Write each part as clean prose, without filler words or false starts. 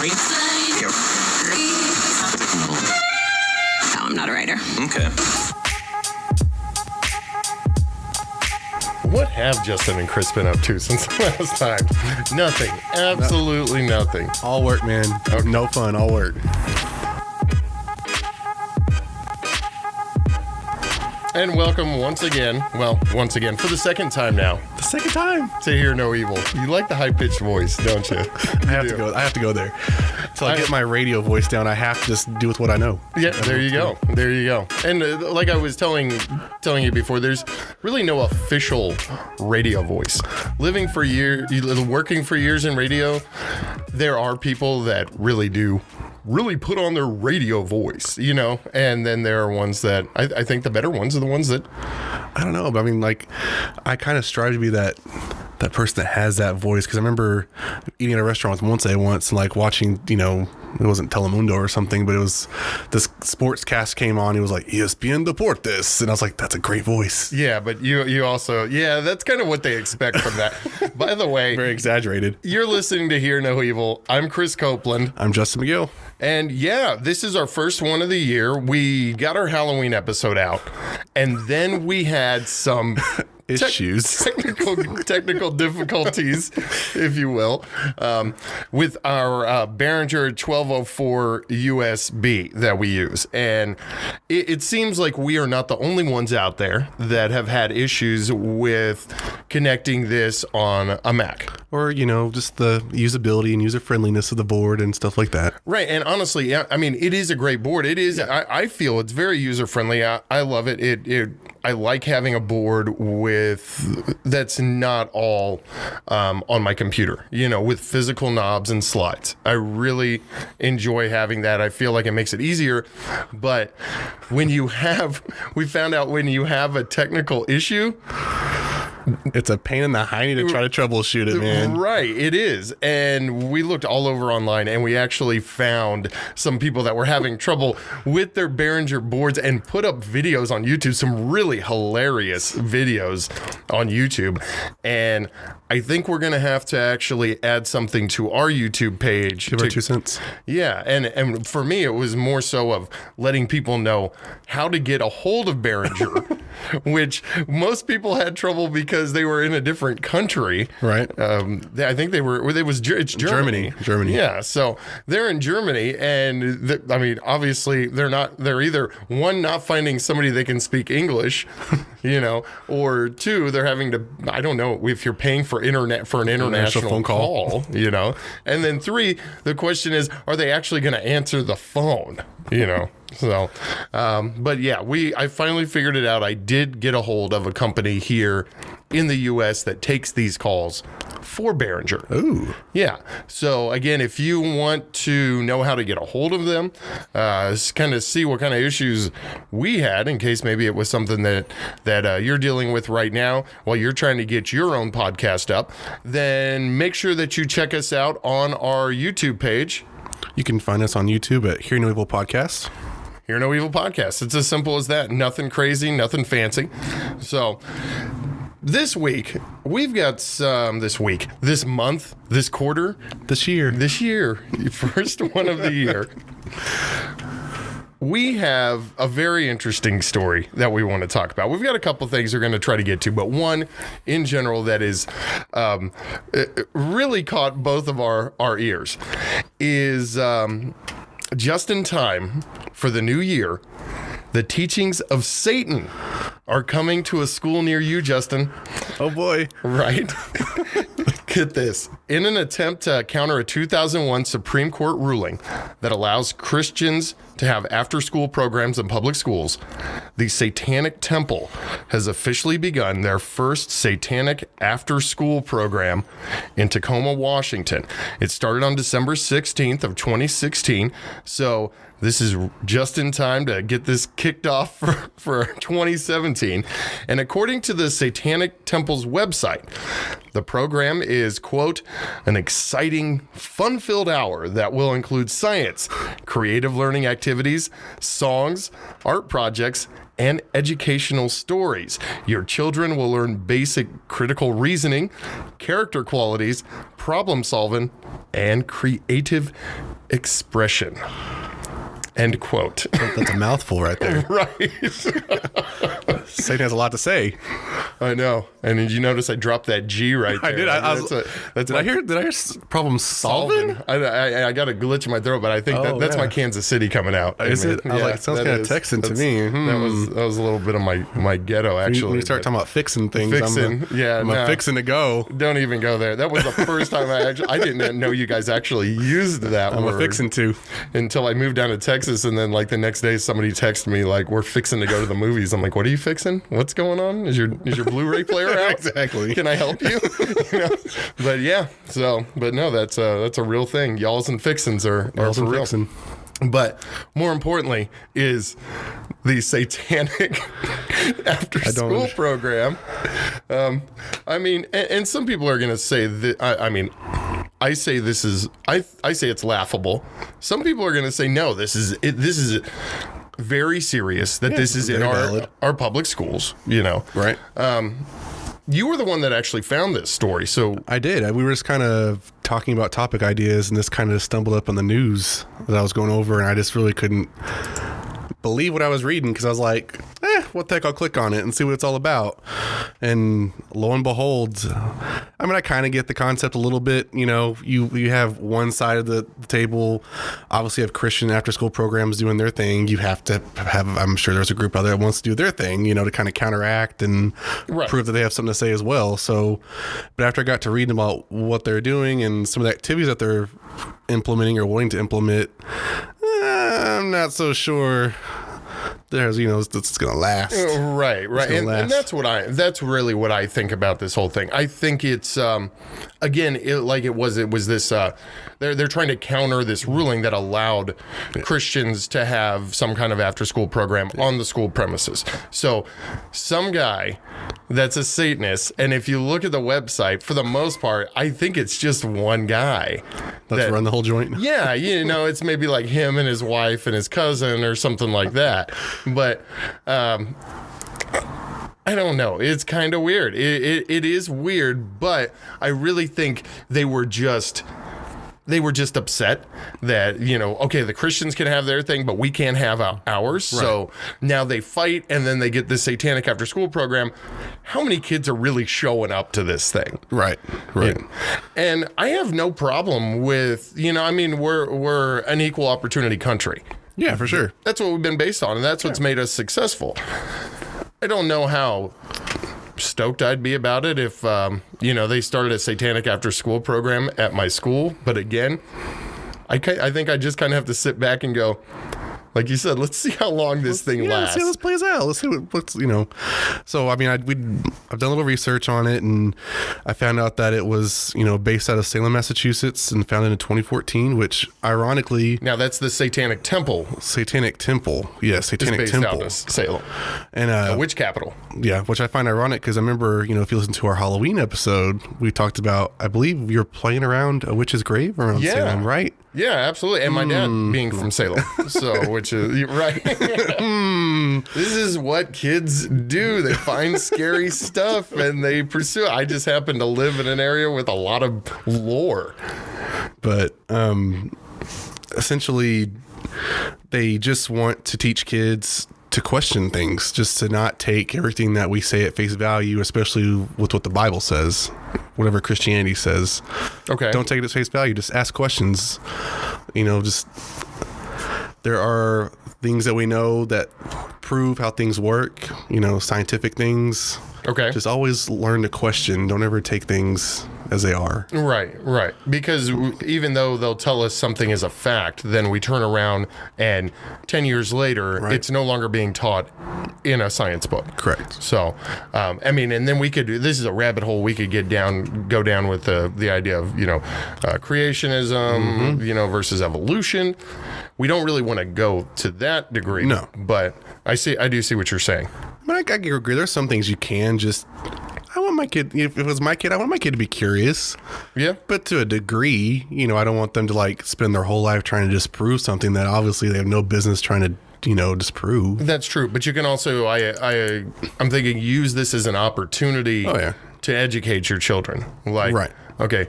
No, I'm not a writer. Okay. What have Justin and Chris been up to since the last time? Nothing. Absolutely nothing. All work, man. No fun. All work. And welcome once again, for the second time now, The second time. to Hear No Evil. You like the high-pitched voice, don't you? I have to go there. Till I get my radio voice down, I have to just do with what I know. Yeah, there you go. There you go. And like I was telling you before, there's really no official radio voice. Working for years in radio, there are people that really put on their radio voice, and then there are ones that I think the better ones are the ones that I don't know, but I mean, like, I kind of strive to be that person that has that voice, because I remember eating at a restaurant once and like watching, it wasn't Telemundo or something, but it was this sports cast came on. It was like ESPN Deportes, and I was like, that's a great voice. Yeah, but you also, that's kind of what they expect from that. By the way, Very exaggerated. you're listening to Hear No Evil. I'm Chris Copeland. I'm Justin McGill. And this is our first one of the year. We got our Halloween episode out, and then we had some Issues. technical difficulties, if you will, with our Behringer 1204 USB that we use. And it seems like we are not the only ones out there that have had issues with connecting this on a Mac. Or, just the usability and user-friendliness of the board and stuff like that. Right. And honestly, I mean, it is a great board. It is. Yeah. I feel it's very user-friendly. I love it. I like having a board that's not all on my computer, with physical knobs and slides. I really enjoy having that. I feel like it makes it easier. But we found out when you have a technical issue, It's a pain in the hiney to try to troubleshoot it, man. Right, it is. And we looked all over online, and we actually found some people that were having trouble with their Behringer boards and put up videos on YouTube, some really hilarious videos on YouTube. And I think we're going to have to actually add something to our YouTube page. Give our 2 cents. Yeah, and for me, it was more so of letting people know how to get a hold of Behringer, which most people had trouble because they were in a different country. Right. I think it's Germany. Germany. Yeah, so they're in Germany, and obviously they're either one, not finding somebody that can speak English, or two, they're having to, I don't know if you're paying for an international phone call, and then three, the question is, are they actually going to answer the phone, So, but yeah, I finally figured it out. I did get a hold of a company here in the U.S. that takes these calls for Behringer. Ooh. Yeah. So again, if you want to know how to get a hold of them, kind of see what kind of issues we had, in case maybe it was something that you're dealing with right now while you're trying to get your own podcast up, then make sure that you check us out on our YouTube page. You can find us on YouTube at Hear No Evil Podcast. Hear No Evil Podcast. It's as simple as that. Nothing crazy, nothing fancy. So this week, we've got this month, this quarter, this year, first one of the year. We have a very interesting story that we want to talk about. We've got a couple things we're going to try to get to, but one in general that is it really caught both of our ears is just in time for the new year. The teachings of Satan are coming to a school near you, Justin. Oh boy. Right? Get this. In an attempt to counter a 2001 Supreme Court ruling that allows Christians to have after-school programs in public schools, the Satanic Temple has officially begun their first Satanic after-school program in Tacoma, Washington. It started on December 16th of 2016, so this is just in time to get this kicked off for 2017. And according to the Satanic Temple's website, the program is, quote, an exciting, fun-filled hour that will include science, creative learning activities, songs, art projects, and educational stories. Your children will learn basic critical reasoning, character qualities, problem solving, and creative expression. End quote. That's a mouthful right there. Right. Satan has a lot to say. I know. And did you notice I dropped that G right there? I did. Did I hear problem solving? I got a glitch in my throat, but I think that's my Kansas City coming out. Is it? I was like, it sounds kind of Texan to me. That was a little bit of my ghetto, actually. When you start talking about fixing things, I'm fixing to go. Don't even go there. That was the first time I didn't know you guys actually used that word. I'm a fixing to. Until I moved down to Texas, and then like the next day somebody texted me like, we're fixing to go to the movies. I'm like, what are you fixing? What's going on? Is your Blu-ray player out? Exactly. Can I help you? But yeah, but no, that's a real thing. Y'alls and fixins are for real. Fixin'. But more importantly is the Satanic after school program. I mean, and some people are going to say that, I say this is, I say it's laughable. Some people are going to say, no, this is very serious, that this is in our public schools, Right. You were the one that actually found this story, so I did. We were just kind of talking about topic ideas, and this kind of stumbled up on the news that I was going over, and I just really couldn't believe what I was reading, because I was like, what the heck, I'll click on it and see what it's all about. And lo and behold, I kind of get the concept a little bit. You have one side of the table, obviously have Christian after school programs doing their thing. You have to have, I'm sure there's a group out there that wants to do their thing, to kind of counteract and prove that they have something to say as well. So, but after I got to reading about what they're doing and some of the activities that they're implementing or wanting to implement, I'm not so sure there's it's gonna last. Right. And that's really what I think about this whole thing. I think it's again, it was this they're trying to counter this ruling that allowed Christians to have some kind of after school program on the school premises. So some guy that's a Satanist, and if you look at the website, for the most part, I think it's just one guy that's run the whole joint. Yeah, it's maybe like him and his wife and his cousin or something like that. But I don't know. It's kind of weird. It is weird, but I really think they were just upset that, okay, the Christians can have their thing, but we can't have ours. Right. So now they fight, and then they get this Satanic after school program. How many kids are really showing up to this thing? Right. And I have no problem with, we're an equal opportunity country. Yeah, for sure. That's what we've been based on, and that's what's made us successful. I don't know how stoked I'd be about it if, they started a Satanic after school program at my school. But again, I think I just kind of have to sit back and go, like you said, let's see how long this thing lasts. Let's see how this plays out. Let's see what's. So, I've done a little research on it, and I found out that it was, based out of Salem, Massachusetts, and founded in 2014, which ironically. Now, that's the Satanic Temple. Satanic Temple. Yeah, Satanic based Temple. Out of Salem. And which capital? Yeah, which I find ironic because I remember, if you listen to our Halloween episode, we talked about, I believe you're playing around a witch's grave around Salem, right? Yeah, absolutely. And my dad being from Salem. So, which is, right. This is what kids do. They find scary stuff and they pursue it. I just happen to live in an area with a lot of lore. But essentially, they just want to teach kids to question things, just to not take everything that we say at face value, especially with what the Bible says, whatever Christianity says. Okay. Don't take it at face value. Just ask questions. There are things that we know that prove how things work, scientific things. Okay. Just always learn to question. Don't ever take things as they are. Right. Because even though they'll tell us something is a fact, then we turn around and 10 years later, it's no longer being taught in a science book. Correct. So, and then we could, this is a rabbit hole we could go down with the idea of, creationism, versus evolution. We don't really want to go to that degree. No. But I do see what you're saying. I agree. There's some things you can just. I want my kid. If it was my kid, I want my kid to be curious. Yeah. But to a degree, I don't want them to spend their whole life trying to disprove something that obviously they have no business trying to, disprove. That's true. But you can also, I'm thinking, use this as an opportunity to educate your children. Right. Okay.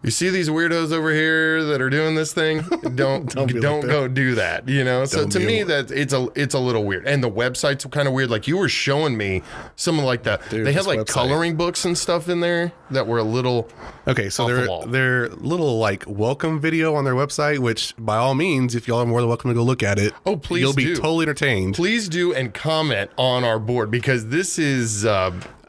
you see these weirdos over here that are doing this thing? Don't go do that. You know. So to me, that it's a little weird, and the website's kind of weird. Like you were showing me some of like they had like coloring books and stuff in there that were a little so they're little like welcome video on their website, which by all means, if y'all are more than welcome to go look at it. Oh, please, you'll be totally entertained. Please do, and comment on our board, because this is.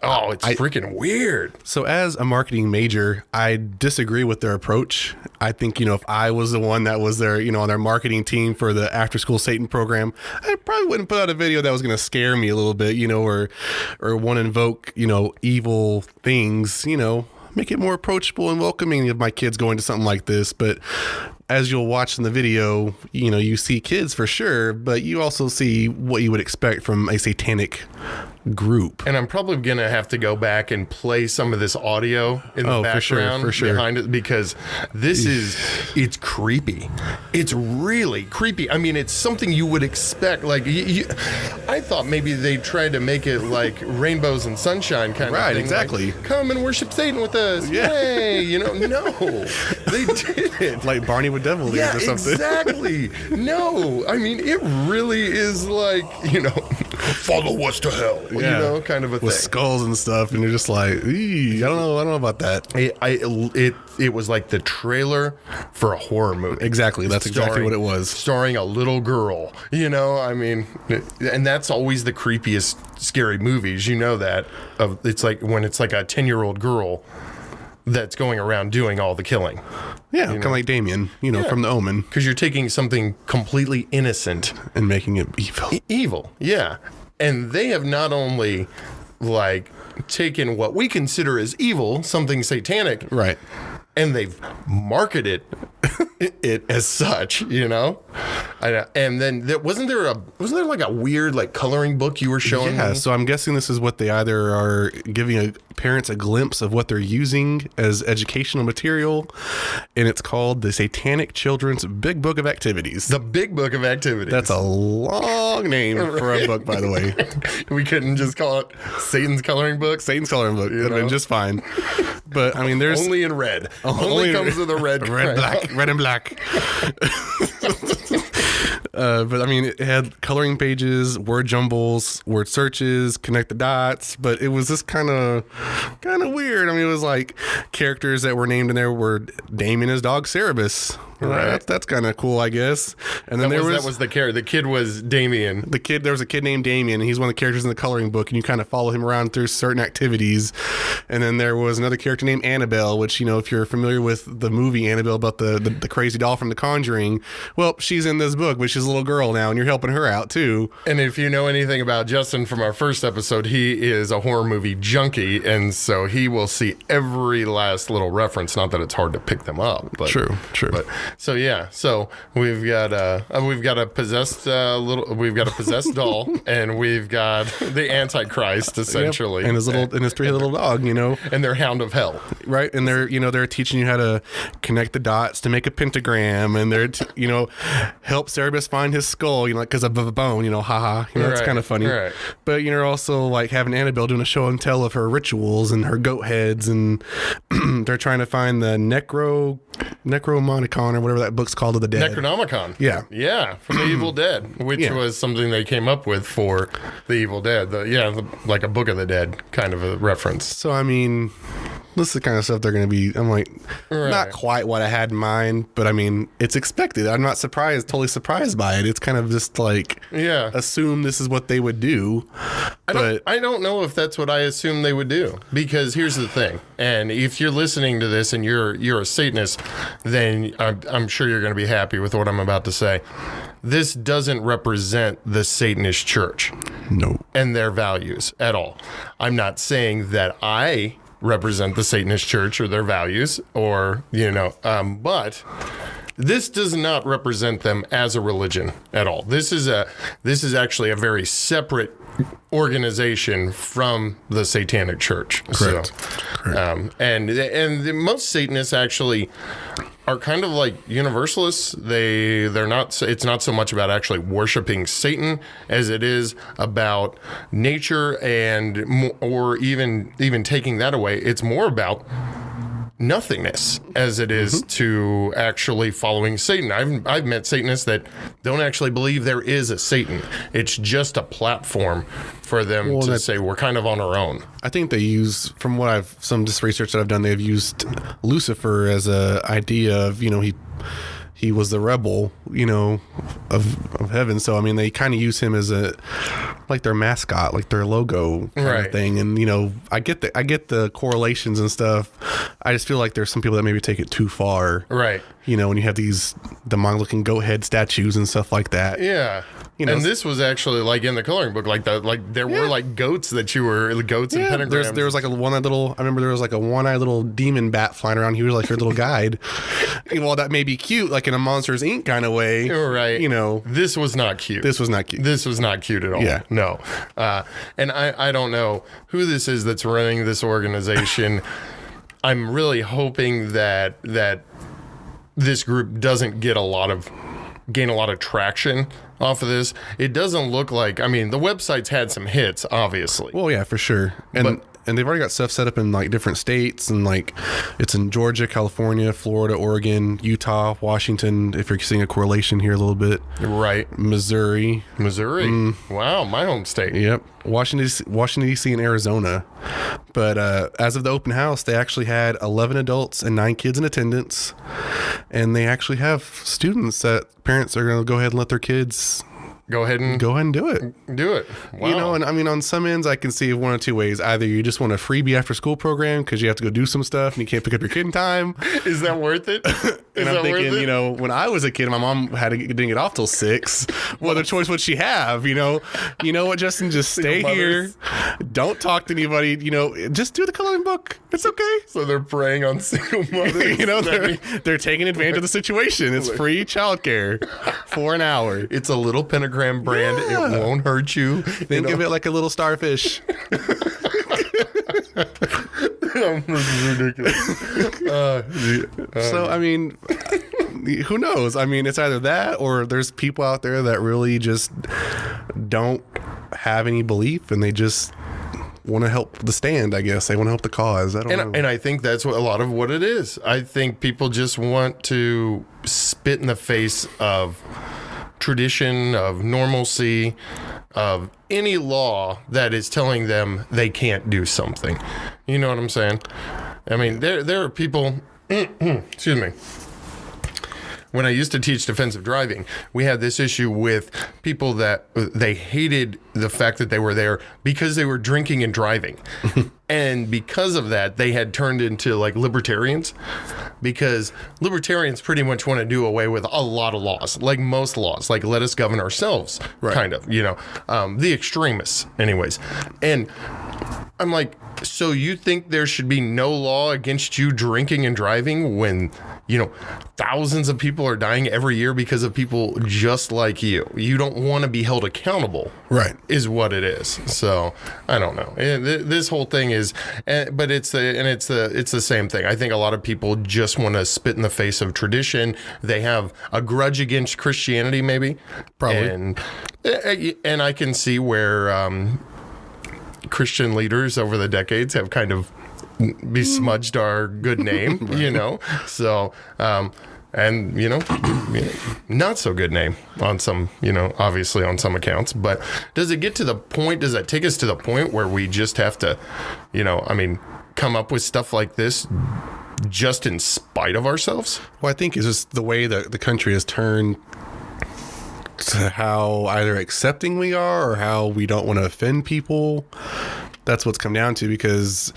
It's freaking weird. So as a marketing major, I disagree with their approach. I think, if I was the one that was their, on their marketing team for the after school Satan program, I probably wouldn't put out a video that was going to scare me a little bit, or want to invoke, evil things, make it more approachable and welcoming of my kids going to something like this. But as you'll watch in the video, you see kids for sure, but you also see what you would expect from a satanic group. And I'm probably going to have to go back and play some of this audio in the background for sure. behind it, because it's creepy. It's really creepy. I mean, it's something you would expect. Like, I thought maybe they tried to make it like rainbows and sunshine kind of thing. Right, exactly. Like, come and worship Satan with us. Yeah. Yay. No, they didn't. Like Barney with devil ears or something. Exactly. No, I mean, it really is like, follow us to hell. Kind of a thing. With skulls and stuff, and you're just like, I don't know about that. It was like the trailer for a horror movie. Exactly, that's exactly what it was. Starring a little girl, I mean, and that's always the creepiest scary movies, that. It's like when it's like a 10-year-old girl that's going around doing all the killing. Yeah, kind of like Damien, from The Omen. Because you're taking something completely innocent and making it evil. Evil, yeah. And they have not only like taken what we consider as evil, something satanic, right, and they've marketed it as such, And then wasn't there like a weird like coloring book you were showing me? Yeah, so I'm guessing this is what they either are giving parents a glimpse of what they're using as educational material, and it's called the Satanic Children's Big Book of Activities. The Big Book of Activities. That's a long name for a book, by the way. We couldn't just call it Satan's Coloring Book? Satan's Coloring Book. It'd have been just fine. But I mean, there's only in red. Only comes with a red and black. But I mean, it had coloring pages, word jumbles, word searches, connect the dots, but it was just kind of weird. I mean, it was like characters that were named in there were Damien, his dog Cerebus. Right. That's kind of cool, I guess. And then that was the character. The kid was Damien. There was a kid named Damien, and he's one of the characters in the coloring book, and you kind of follow him around through certain activities. And then there was another character named Annabelle, which, if you're familiar with the movie Annabelle about the crazy doll from The Conjuring, well, she's in this book, but she's a little girl now, and you're helping her out too. And if you know anything about Justin from our first episode, he is a horror movie junkie, and so he will see every last little reference. Not that it's hard to pick them up, but true. But so we've got a possessed doll, and we've got the Antichrist essentially, and his three little dog, and their hound of hell, right? And they're teaching you how to connect the dots to make a pentagram, and they're help Cerebus find his skull, because of a bone, haha, that's kind of funny. Right. But you're also like having Annabelle doing a show and tell of her rituals and her goat heads, and they're trying to find the Necromonicon or whatever that book's called of the dead. Necronomicon. Yeah, from the Evil Dead, which was something they came up with for the Evil Dead. Like a Book of the Dead kind of a reference. So I mean, this is the kind of stuff they're going to be. I'm like, not quite what I had in mind, but I mean, it's expected. I'm not totally surprised by it. It's kind of just like, assume this is what they would do. I don't know if that's what I assume they would do, because here's the thing. And if you're listening to this and you're a Satanist, then I'm sure you're going to be happy with what I'm about to say. This doesn't represent the Satanist church. No. And their values at all. I'm not saying that I represent the Satanist church or their values, or but this does not represent them as a religion at all. This is actually a very separate organization from the Satanic Church. Correct. And most Satanists actually are kind of like universalists. They're not. It's not so much about actually worshiping Satan as it is about nature, or even taking that away. It's more about nothingness as it is to actually following Satan. I've met Satanists that don't actually believe there is a Satan. It's just a platform for them to say we're kind of on our own. I think they use, from what some just research that I've done, they've used Lucifer as a idea of, he was the rebel, of heaven. So, I mean, they kind of use him as like their mascot, like their logo kind of thing. And, I get the correlations and stuff. I just feel like there's some people that maybe take it too far. Right. When you have these demonic looking goat head statues and stuff like that. Yeah. And this was actually like in the coloring book, there were like goats and pentagrams. There was like a one-eyed little, I remember there was like a one-eyed little demon bat flying around. He was like your little guide. Well, that may be cute, like in a Monsters Inc. kind of way. Right. This was not cute. This was not cute. This was not cute at all. Yeah. No. And I don't know who this is that's running this organization. I'm really hoping that this group doesn't gain a lot of traction off of this. It doesn't look like, the website's had some hits, obviously. Well, yeah, for sure. And they've already got stuff set up in like different states, and like it's in Georgia, California, Florida, Oregon, Utah, Washington, if you're seeing a correlation here a little bit. Right. Missouri. Wow, my home state. Yep. Washington, D.C. and Arizona. But as of the open house, they actually had 11 adults and 9 kids in attendance. And they actually have students that parents are going to go ahead and let their kids go ahead and do it. Do it. Wow. And on some ends, I can see one of two ways. Either you just want a freebie after school program because you have to go do some stuff and you can't pick up your kid in time. Is that worth it? And I'm thinking, when I was a kid, my mom didn't get off till 6. What other choice would she have? You know what, Justin? Just stay here. Don't talk to anybody. Just do the coloring book. It's okay. So they're preying on single mothers. They're taking advantage of the situation. It's free childcare for an hour. It's a little pentagram brand. Yeah. It won't hurt you. Think of it like a little starfish. This is ridiculous. So, who knows? It's either that or there's people out there that really just don't have any belief and they just want to help the stand, I guess. They want to help the cause. I don't know. And I think that's a lot of what it is. I think people just want to spit in the face of tradition, of normalcy, of any law that is telling them they can't do something. You know what I'm saying? There are people, excuse me. When I used to teach defensive driving, we had this issue with people that they hated the fact that they were there because they were drinking and driving. And because of that, they had turned into like libertarians, because libertarians pretty much want to do away with a lot of laws, like most laws, like let us govern ourselves, kind of, the extremists anyways. And I'm like, so you think there should be no law against you drinking and driving when, thousands of people are dying every year because of people just like you? You don't want to be held accountable, right? Is what it is. So I don't know. This whole thing is, but it's the same thing. I think a lot of people just want to spit in the face of tradition. They have a grudge against Christianity, maybe, probably, and I can see where Christian leaders over the decades have kind of besmudged our good name, so not so good name on some, obviously on some accounts. But does it get to the point, does that take us to the point where we just have to, come up with stuff like this just in spite of ourselves? Well, I think it's just the way that the country has turned to how either accepting we are or how we don't want to offend people. That's what's come down to, because,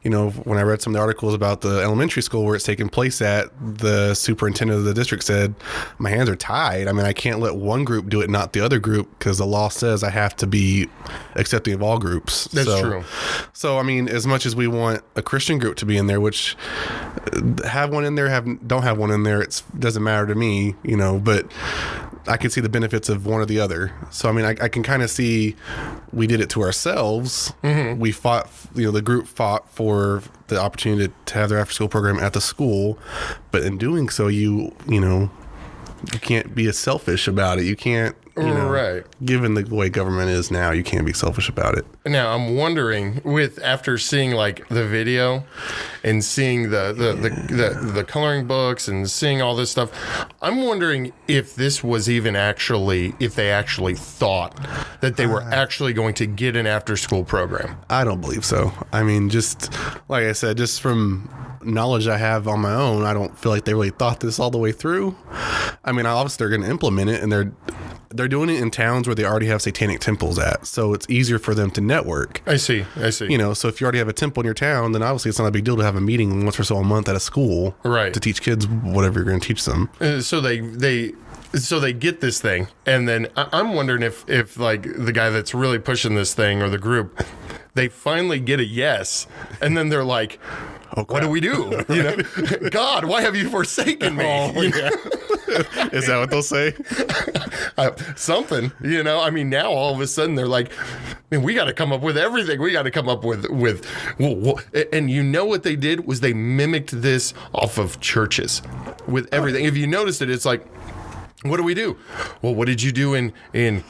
when I read some of the articles about the elementary school where it's taking place at, the superintendent of the district said, my hands are tied. I can't let one group do it, not the other group, because the law says I have to be accepting of all groups. That's true. So, as much as we want a Christian group to be in there, which have one in there, don't have one in there, it doesn't matter to me, but I can see the benefits of one or the other. So, I can kind of see we did it to ourselves. Mm-hmm. We fought, the group fought for the opportunity to have their after school program at the school. But in doing so, you can't be as selfish about it. You can't You know, Right. Given the way government is now, you can't be selfish about it. Now I'm wondering, after seeing like the video and seeing the coloring books and seeing all this stuff, I'm wondering if this was even if they actually thought that they were actually going to get an after school program. I don't believe so. I mean, just like I said, just from knowledge I have on my own, I don't feel like they really thought this all the way through. I mean, obviously they're going to implement it, and they're doing it in towns where they already have satanic temples at, so it's easier for them to network. I see. You know, so if you already have a temple in your town, then obviously it's not a big deal to have a meeting once or so a month at a school, right, to teach kids whatever you're going to teach them. So they get this thing, and then I'm wondering if like the guy that's really pushing this thing or the group, they finally get a yes, and then they're like, oh, what do we do? You know, God, why have you forsaken me? Oh, yeah. Is that what they'll say? Something, you know. I mean, now all of a sudden they're like, man, we got to come up with everything. We got to come up with, and you know what they did was they mimicked this off of churches with everything. If you noticed it, it's like, what do we do? Well, what did you do in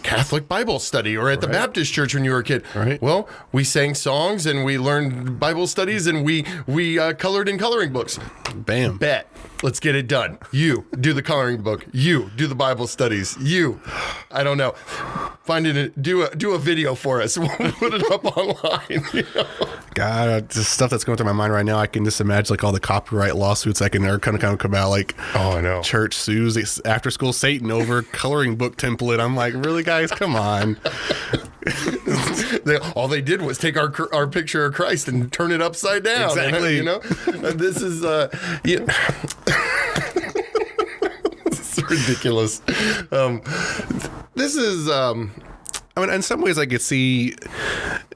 Catholic Bible study or at the Baptist church when you were a kid? Right. Well, we sang songs and we learned Bible studies and we colored in coloring books. Bam. Bet. Let's get it done. You do the coloring book. You do the Bible studies. You, I don't know. Do a video for us. We'll put it up online. You know? God, the stuff that's going through my mind right now, I can just imagine like all the copyright lawsuits that are kind of come out, like, oh, I know, church sues after school Satan over coloring book template. I'm like, really, guys, come on. All they did was take our picture of Christ and turn it upside down. Exactly. You know, this is this is ridiculous. This is. I mean, in some ways, I could see,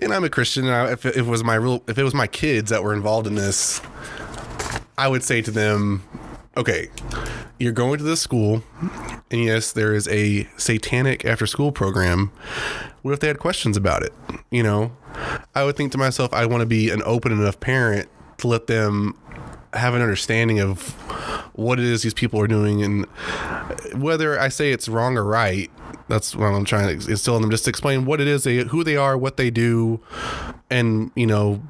and I'm a Christian. And if it was my kids that were involved in this, I would say to them, okay, you're going to this school, and yes, there is a satanic after-school program. What if they had questions about it? You know, I would think to myself, I want to be an open enough parent to let them have an understanding of what it is these people are doing, and whether I say it's wrong or right. That's what I'm trying to instill in them, just to explain what it is, who they are, what they do, and, you know,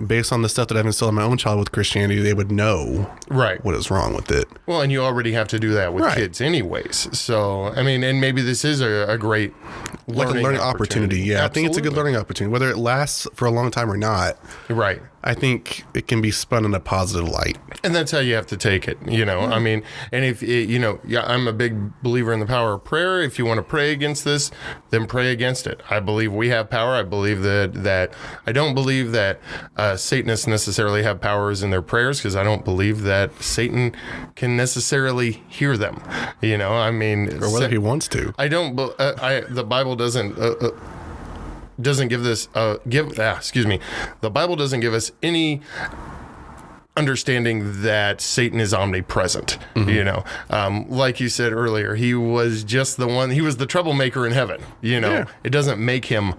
based on the stuff that I've instilled in my own child with Christianity, they would know what is wrong with it. Well, and you already have to do that with kids anyways. So, I mean, and maybe this is a great learning opportunity. Yeah, absolutely. I think it's a good learning opportunity. Whether it lasts for a long time or not, right, I think it can be spun in a positive light. And that's how you have to take it, you know. I mean, and if, you know, I'm a big believer in the power of prayer. If you want to pray against this, then pray against it. I believe we have power. I believe that I don't believe that Satanists necessarily have powers in their prayers, because I don't believe that Satan can necessarily hear them, you know. I mean, or whether he wants to. I don't. The Bible doesn't give this the Bible doesn't give us any understanding that Satan is omnipresent. You know, like you said earlier, he was just he was the troublemaker in heaven, you know. It doesn't make him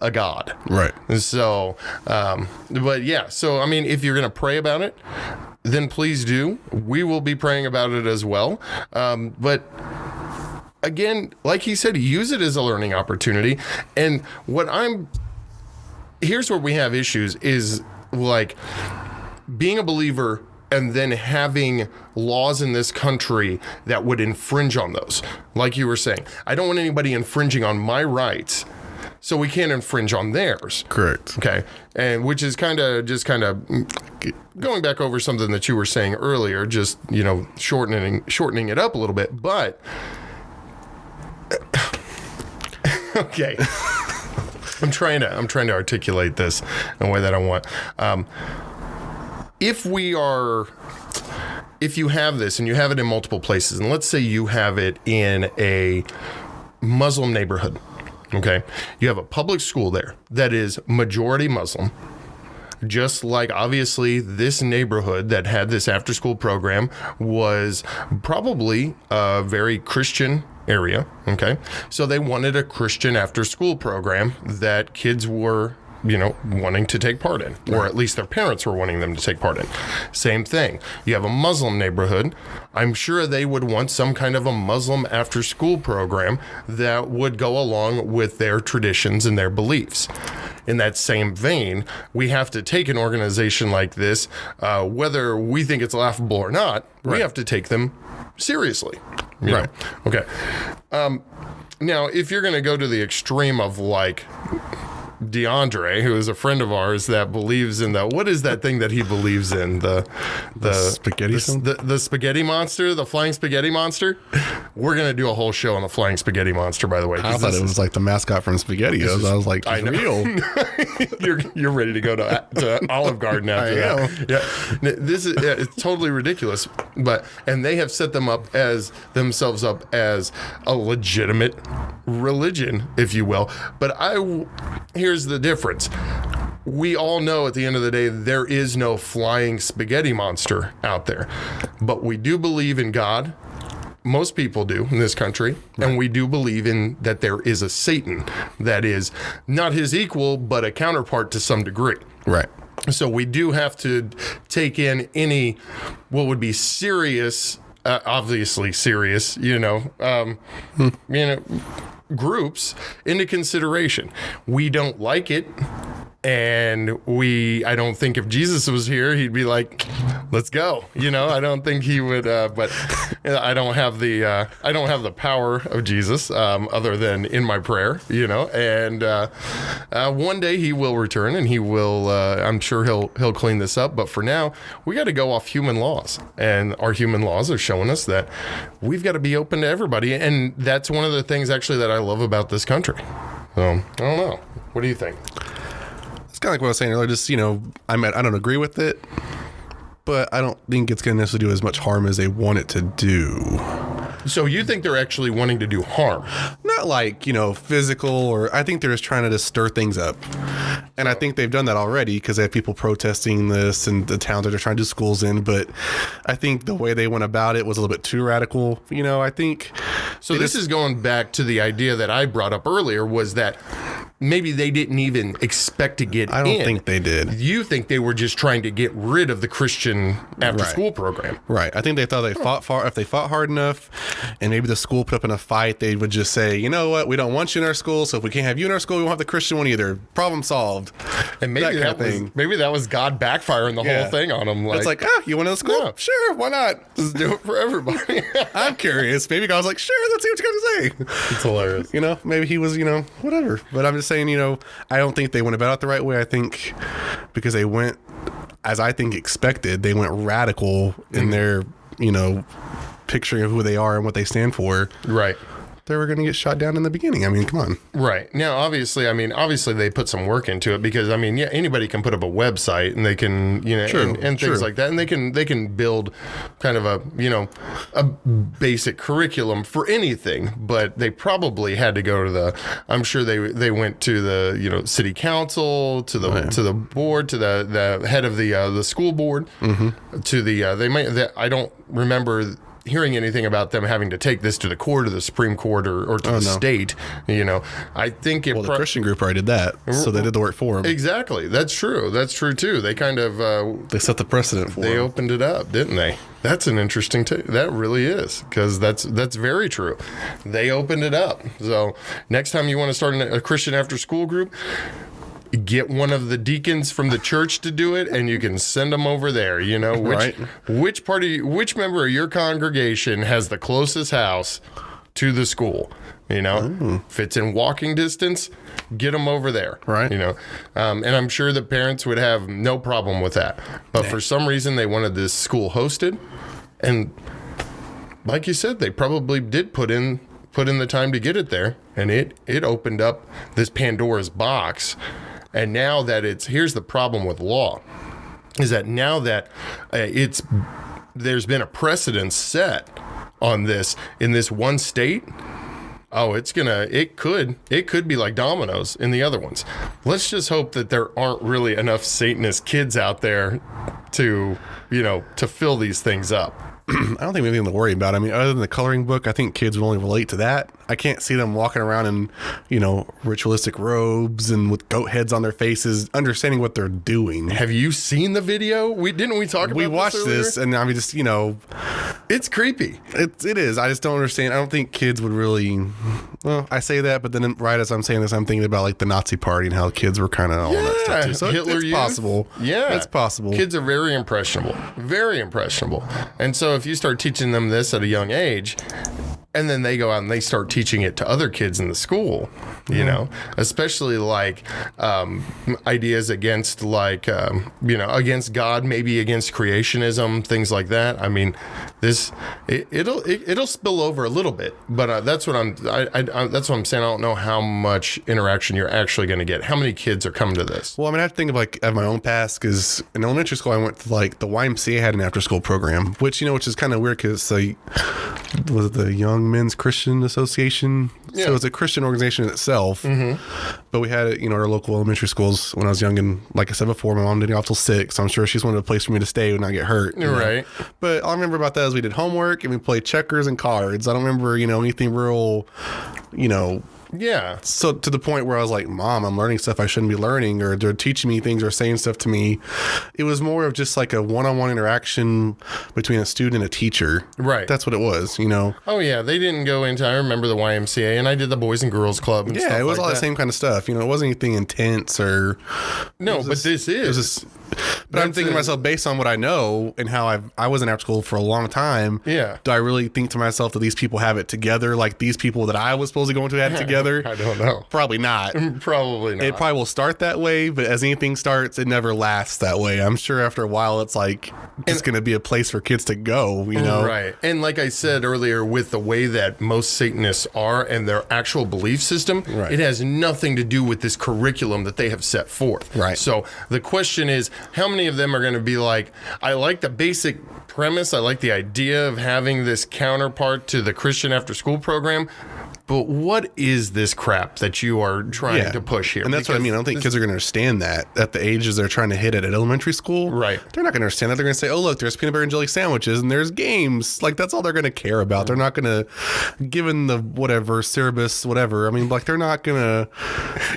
a god, right? So but yeah, so I mean, if you're gonna pray about it, then please do. We will be praying about it as well, but again, like he said, use it as a learning opportunity. And here's where we have issues is like being a believer and then having laws in this country that would infringe on those. Like you were saying, I don't want anybody infringing on my rights, so we can't infringe on theirs. Correct. Okay. And which is kind of going back over something that you were saying earlier, just, you know, shortening it up a little bit. But okay. I'm trying to articulate this in a way that I want. If you have this and you have it in multiple places, and let's say you have it in a Muslim neighborhood, okay? You have a public school there that is majority Muslim, just like obviously this neighborhood that had this after school program was probably a very Christian area, okay? So they wanted a Christian after school program that kids were wanting to take part in, or at least their parents were wanting them to take part in. Same thing. You have a Muslim neighborhood. I'm sure they would want some kind of a Muslim after school program that would go along with their traditions and their beliefs. In that same vein, we have to take an organization like this, whether we think it's laughable or not, we have to take them seriously. You know? Okay. Now, if you're going to go to the extreme of like DeAndre, who is a friend of ours that believes in what is that thing that he believes in? The spaghetti, the spaghetti monster, the flying spaghetti monster. We're going to do a whole show on the flying spaghetti monster, by the way. I thought it was like the mascot from SpaghettiOs. I was like, it's real. You're ready to go to Olive Garden after that. Yeah. This is it's totally ridiculous, and they have set themselves up as a legitimate religion, if you will. But here's the difference. We all know at the end of the day, there is no flying spaghetti monster out there. But we do believe in God. Most people do in this country. Right. And we do believe in that there is a Satan that is not his equal, but a counterpart to some degree. Right. So we do have to take in any what would be serious, obviously serious, groups into consideration. We don't like it, and I don't think if Jesus was here, he'd be like, let's go. I don't think he would, but I don't have the power of Jesus, other than in my prayer, and one day he will return, and he will, I'm sure he'll clean this up. But for now, we got to go off human laws, and our human laws are showing us that we've got to be open to everybody. And that's one of the things actually that I love about this country. So I don't know. What do you think? It's kind of like what I was saying earlier. Just, I don't agree with it, but I don't think it's going to necessarily do as much harm as they want it to do. So you think they're actually wanting to do harm? Not like, physical, or I think they're just trying to just stir things up. And I think they've done that already because they have people protesting this and the towns that they're trying to do schools in. But I think the way they went about it was a little bit too radical. I think. So this is going back to the idea that I brought up earlier, was that maybe they didn't even expect to get in. I don't think they did. You think they were just trying to get rid of the Christian after-school program. Right. I think they thought if they fought hard enough and maybe the school put up in a fight, they would just say, you know what, we don't want you in our school, so if we can't have you in our school, we won't have the Christian one either. Problem solved. And maybe that was God backfiring the whole thing on them. It's like, you want to school? No. Sure, why not? Just do it for everybody. I'm curious. Maybe God was like, sure, let's see what you're going to say. It's hilarious. Maybe he was, whatever. But I'm just saying, I don't think they went about it the right way. I think because they went, as I think expected, they went radical in their, picturing of who they are and what they stand for. Right. They were going to get shot down in the beginning. I mean, come on. Right. Now, obviously they put some work into it because, anybody can put up a website and they can, and things like that. And they can build kind of a basic curriculum for anything, but they probably had to go to I'm sure they went to the, city council, to the board, to the head of the school board, to I don't remember hearing anything about them having to take this to the court or the Supreme Court or to the state. I think the Christian group already did that, so they did the work for them. Exactly. That's true too. They kind of they set the precedent for they them. Opened it up, didn't they? That's an interesting that really is, because that's very true. They opened it up. So next time you want to start a Christian after school group, get one of the deacons from the church to do it, and you can send them over there. Which member of your congregation has the closest house to the school? If it's in walking distance, get them over there. Right. And I'm sure the parents would have no problem with that. But for some reason, they wanted this school hosted, and like you said, they probably did put in the time to get it there, and it opened up this Pandora's box. And now that here's the problem with law, is that now that there's been a precedent set on this in this one state, it could be like dominoes in the other ones. Let's just hope that there aren't really enough Satanist kids out there to fill these things up. I don't think we have anything to worry about. I mean, other than the coloring book, I think kids would only relate to that. I can't see them walking around in, ritualistic robes and with goat heads on their faces, understanding what they're doing. Have you seen the video? Didn't we talk about We watched this, and I mean, just, it's creepy. It is. I just don't understand. I don't think kids would really. Well, I say that, but then right as I'm saying this, I'm thinking about like the Nazi Party and how kids were kind of all that stuff too. So Hitler it's Youth. possible. Yeah, it's possible. Kids are very impressionable, and so if you start teaching them this at a young age, and then they go out and they start teaching it to other kids in the school, especially like ideas against against God, maybe against creationism, things like that. I mean, it'll spill over a little bit, but that's what that's what I'm saying. I don't know how much interaction you're actually going to get. How many kids are coming to this? Well, I mean, I have to think of my own past, because in elementary school I went to like the YMCA had an after school program, which is kind of weird because was it the Young Men's Christian Association? Yeah. So it's a Christian organization in itself. Mm-hmm. But we had it, our local elementary schools when I was young, and like I said before, my mom didn't get off till 6. So I'm sure she's wanted a place for me to stay and not get hurt. Right. But all I remember about that is we did homework and we played checkers and cards. I don't remember, anything real, Yeah. So to the point where I was like, Mom, I'm learning stuff I shouldn't be learning, or they're teaching me things or saying stuff to me. It was more of just like a one-on-one interaction between a student and a teacher. Right. That's what it was, Oh, yeah. They didn't go into, I remember the YMCA, and I did the Boys and Girls Club and stuff it was like all that. the same kind of stuff. It wasn't anything intense or... No, but this is. But I'm thinking to myself, based on what I know and how I was in after school for a long time, Yeah. do I really think to myself that these people have it together, like these people that I was supposed to go into had it together? I don't know. Probably not. Probably not. It probably will start that way, but as anything starts, it never lasts that way. I'm sure after a while, it's like it's going to be a place for kids to go, Right. And like I said earlier, with the way that most Satanists are and their actual belief system, Right. It has nothing to do with this curriculum that they have set forth. Right. So the question is, how many of them are going to be like, I like the basic premise, I like the idea of having this counterpart to the Christian after school program, but what is this crap that you are trying to push here? And that's what I mean. I don't think kids are going to understand that at the ages they're trying to hit it at elementary school. Right. They're not going to understand that. They're going to say, oh, look, there's peanut butter and jelly sandwiches and there's games. Like, that's all they're going to care about. They're not going to, given the whatever, Cerebus, whatever. I mean, like, they're not going to,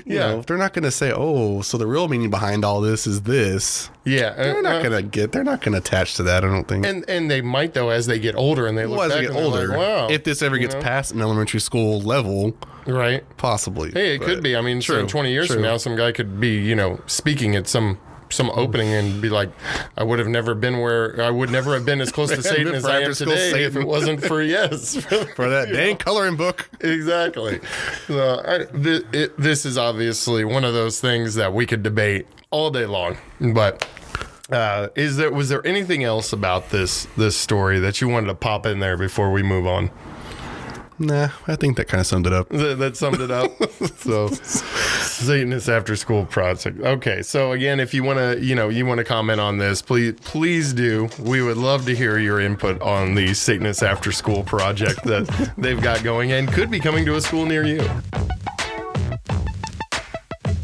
they're not going to say, oh, so the real meaning behind all this is this. Yeah. They're not going to attach to that, I don't think. And they might, though, as they get older and they look as back they get and older, like, wow. if this ever gets past an elementary school level, right. possibly. Hey, it could be. I mean, so 20 years from now, some guy could be, speaking at some opening and be like, I would never have been as close to Satan as I am today if it wasn't for for that dang coloring book. Exactly. So this is obviously one of those things that we could debate all day long, but was there anything else about this story that you wanted to pop in there before we move on? Nah, I think that kind of summed it up. That summed it up. So, Satanist After School Project. Okay, so again, if you want to comment on this, please do. We would love to hear your input on the Satanist After School Project that they've got going and could be coming to a school near you.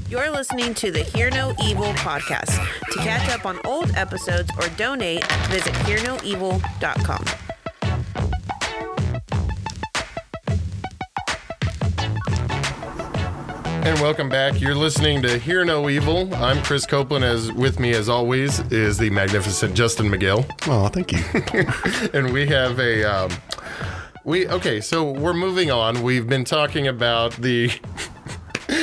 You're listening to the Hear No Evil podcast. To catch up on old episodes or donate, visit hearnoevil.com. And welcome back. You're listening to Hear No Evil. I'm Chris Copeland. As with me, as always, is the magnificent Justin McGill. Oh, thank you. And we have so we're moving on. We've been talking about the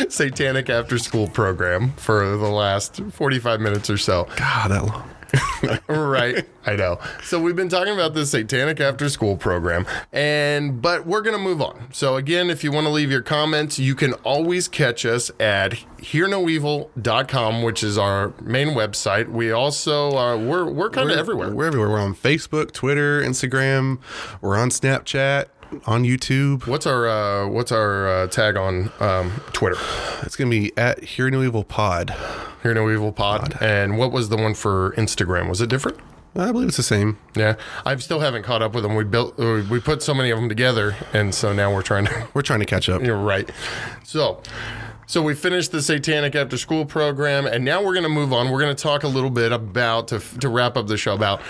Satanic After School program for the last 45 minutes or so. God, that long. Right, I know. So we've been talking about the Satanic After School program, but we're going to move on. So again, if you want to leave your comments, you can always catch us at hearnoevil.com, which is our main website. We also we're kind of everywhere. We're everywhere. We're on Facebook, Twitter, Instagram. We're on Snapchat, on YouTube. What's our tag on Twitter? It's gonna be at Hear No Evil Pod. Hear No Evil Pod. And what was the one for Instagram? Was it different? I believe it's the same. Yeah, I still haven't caught up with them. We put so many of them together, and so now we're trying to catch up. You're right. So So we finished the Satanic after school program, and now we're going to move on. We're going to talk a little bit about, to wrap up the show, about